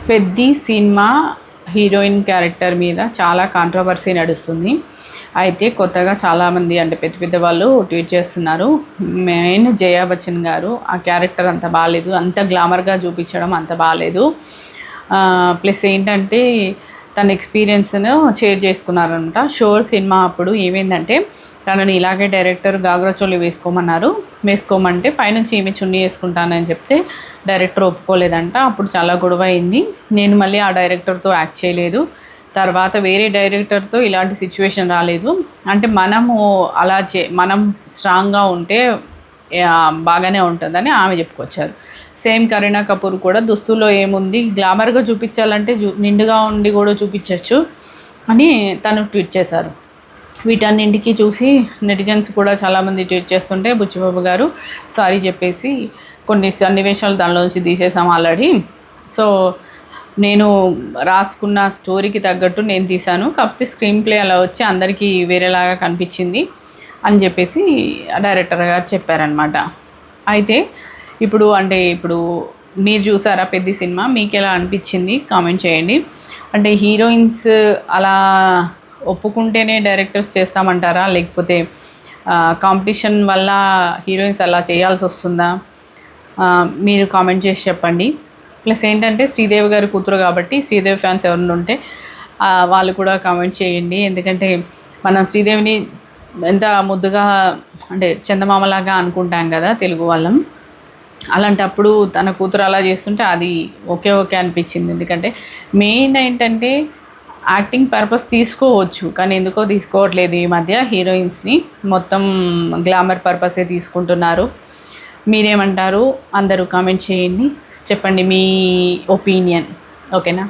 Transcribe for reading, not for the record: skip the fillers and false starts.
Peddi cinema heroine character మీద చాలా controversy నడుస్తుంది. అయితే కొత్తగా చాలామంది అంటే పెద్ద పెద్ద వాళ్ళు ట్వీట్ చేస్తున్నారు. మెయిన్ జయా బచ్చన్ గారు ఆ క్యారెక్టర్ అంత బాగాలేదు, అంత గ్లామర్గా చూపించడం అంత బాగాలేదు. ప్లస్ ఏంటంటే తన ఎక్స్పీరియన్స్ను షేర్ చేసుకున్నారనమాట. షోర్ సినిమా అప్పుడు ఏమైందంటే తనని ఇలాగే డైరెక్టర్ గాగ్రా చోళీ వేసుకోమంటే పైనుంచి ఈమె చున్నీ వేసుకుంటానని చెప్తే డైరెక్టర్ ఒప్పుకోలేదంట. అప్పుడు చాలా గొడవ అయింది. నేను మళ్ళీ ఆ డైరెక్టర్తో యాక్ట్ చేయలేదు. తర్వాత వేరే డైరెక్టర్తో ఇలాంటి సిచ్యువేషన్ రాలేదు. అంటే మనం స్ట్రాంగ్గా ఉంటే బాగానే ఉంటుందని ఆమె చెప్పుకొచ్చారు. సేమ్ కరీనా కపూర్ కూడా దుస్తుల్లో ఏముంది, గ్లామర్గా చూపించాలంటే నిండుగా ఉండి కూడా చూపించవచ్చు అని తను ట్వీట్ చేశారు. వీటన్నింటికి చూసి నెటిజన్స్ కూడా చాలామంది ట్వీట్ చేస్తుంటే బుచ్చిబాబు గారు సారీ చెప్పేసి కొన్ని సన్నివేశాలు దానిలోంచి తీసేసాం ఆల్రెడీ. సో నేను రాసుకున్న స్టోరీకి తగ్గట్టు నేను తీశాను, కాకపోతే స్క్రీన్ ప్లే అలా వచ్చి అందరికీ వేరేలాగా కనిపించింది అని చెప్పేసి డైరెక్టర్ గారు చెప్పారనమాట. అయితే ఇప్పుడు మీరు చూసారా పెద్ద సినిమా, మీకు ఎలా అనిపించింది కామెంట్ చేయండి. అంటే హీరోయిన్స్ అలా ఒప్పుకుంటేనే డైరెక్టర్స్ చేస్తామంటారా, లేకపోతే కాంపిటీషన్ వల్ల హీరోయిన్స్ అలా చేయాల్సి వస్తుందా? మీరు కామెంట్ చేసి చెప్పండి. ప్లస్ ఏంటంటే శ్రీదేవి గారి కూతురు కాబట్టి శ్రీదేవి ఫ్యాన్స్ ఎవరైనా ఉంటే వాళ్ళు కూడా కామెంట్ చేయండి. ఎందుకంటే మనం శ్రీదేవిని ఎంత ముద్దుగా అంటే చందమామలాగా అనుకుంటాం కదా తెలుగు వాళ్ళం. అలాంటప్పుడు తన కూతురు అలా చేస్తుంటే అది ఓకే అనిపించింది. ఎందుకంటే మెయిన్ ఏంటంటే యాక్టింగ్ పర్పస్ తీసుకోవచ్చు, కానీ ఎందుకో తీసుకోవట్లేదు ఈ మధ్య హీరోయిన్స్ని. మొత్తం గ్లామర్ పర్పసే తీసుకుంటున్నారు. మీరేమంటారు? అందరూ కామెంట్ చేయండి, చెప్పండి మీ ఒపీనియన్. ఓకేనా?